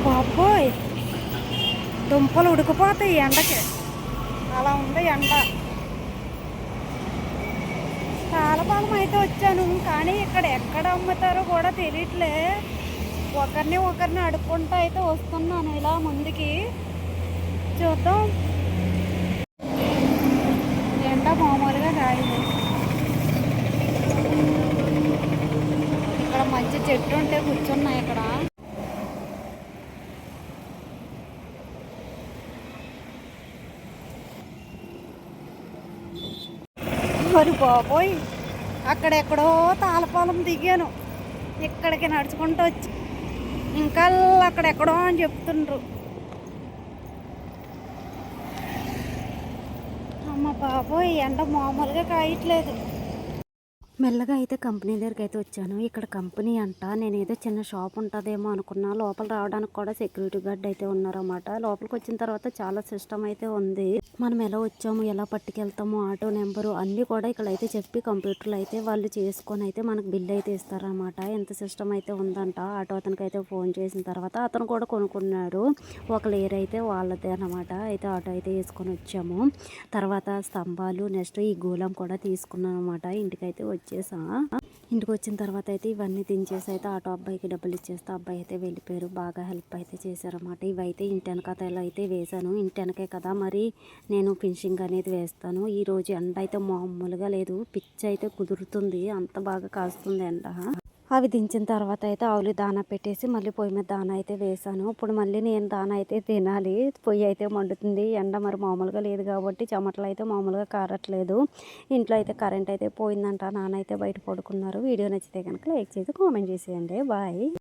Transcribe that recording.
బాబోయ్, దుంపలు ఉడికిపోతాయి ఎండకి. అలా ఉంది ఎండ. తాళపాలెం అయితే వచ్చాను, కానీ ఇక్కడ ఎక్కడ అమ్ముతారో కూడా తెలియట్లే. ఒకరిని అడుక్కుంటూ అయితే వస్తున్నాను ఇలా ముందుకి. చూద్దాం. ఎండ మామూలుగా కాయదు. ఇక్కడ మంచి చెట్టు ఉంటే కూర్చున్నాయి ఇక్కడ. మరి బాబోయ్, అక్కడెక్కడో తాళపాలెం దిగాను, ఇక్కడికి నడుచుకుంటూ వచ్చి ఇంకా అక్కడెక్కడో అని చెప్తుండ్రు. అమ్మ బాబోయ్, ఎండ మామూలుగా కాయట్లేదు. మెల్లగా అయితే కంపెనీ దగ్గరికి అయితే వచ్చాను. ఇక్కడ కంపెనీ అంట. నేను ఏదో చిన్న షాప్ ఉంటుందేమో అనుకున్నా. లోపల రావడానికి కూడా సెక్యూరిటీ గార్డ్ అయితే ఉన్నారన్నమాట. లోపలికి వచ్చిన తర్వాత చాలా సిస్టమ్ అయితే ఉంది. మనం ఎలా వచ్చాము, ఎలా పట్టుకెళ్తాము, ఆటో నెంబరు అన్నీ కూడా ఇక్కడ అయితే చెప్పి కంప్యూటర్లు అయితే వాళ్ళు చేసుకొని అయితే మనకు బిల్ అయితే ఇస్తారన్నమాట. ఎంత సిస్టమ్ అయితే ఉందంట. ఆటో అతనికి అయితే ఫోన్ చేసిన తర్వాత అతను కూడా కొనుక్కున్నాడు. ఒక లేయర్ అయితే వాళ్ళదే అనమాట. అయితే ఆటో అయితే వేసుకొని వచ్చాము. తర్వాత స్తంభాలు, నెక్స్ట్ ఈ గోళం కూడా తీసుకున్నాను అనమాట. ఇంటికైతే వచ్చేసా. ఇంటికి వచ్చిన తర్వాత అయితే ఇవన్నీ దించేసి అయితే ఆటో అబ్బాయికి డబ్బులు ఇచ్చేస్తే అబ్బాయి అయితే వెళ్ళిపోయారు. బాగా హెల్ప్ అయితే చేశారన్నమాట. ఇవైతే ఇంటి వెనకాతలో అయితే వేశాను. ఇంటి వెనకే కదా మరి నేను ఫినిషింగ్ అనేది వేస్తాను. ఈరోజు ఎండ అయితే మామూలుగా లేదు. పిచ్చి అయితే కుదురుతుంది, అంత బాగా కాస్తుంది ఎండ. అవి దించిన తర్వాత అయితే ఆవులు దానా పెట్టేసి మళ్ళీ పొయ్యి మీద దానా అయితే వేసాను. ఇప్పుడు మళ్ళీ నేను దానా అయితే తినాలి. పొయ్యి అయితే మండుతుంది. ఎండ మరి మామూలుగా లేదు కాబట్టి చెమటలు అయితే మామూలుగా కారట్లేదు. ఇంట్లో అయితే కరెంట్ అయితే పోయిందంట. నాన్న అయితే బయట పడుకున్నారు. వీడియో నచ్చితే కనుక లైక్ చేసి కామెంట్ చేసేయండి. బాయ్.